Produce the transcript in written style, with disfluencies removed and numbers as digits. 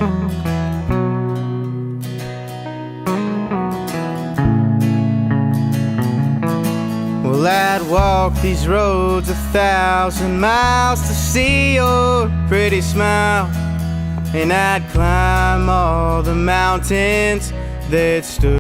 Well, I'd walk these roads 1,000 miles to see your pretty smile, and I'd climb all the mountains that stood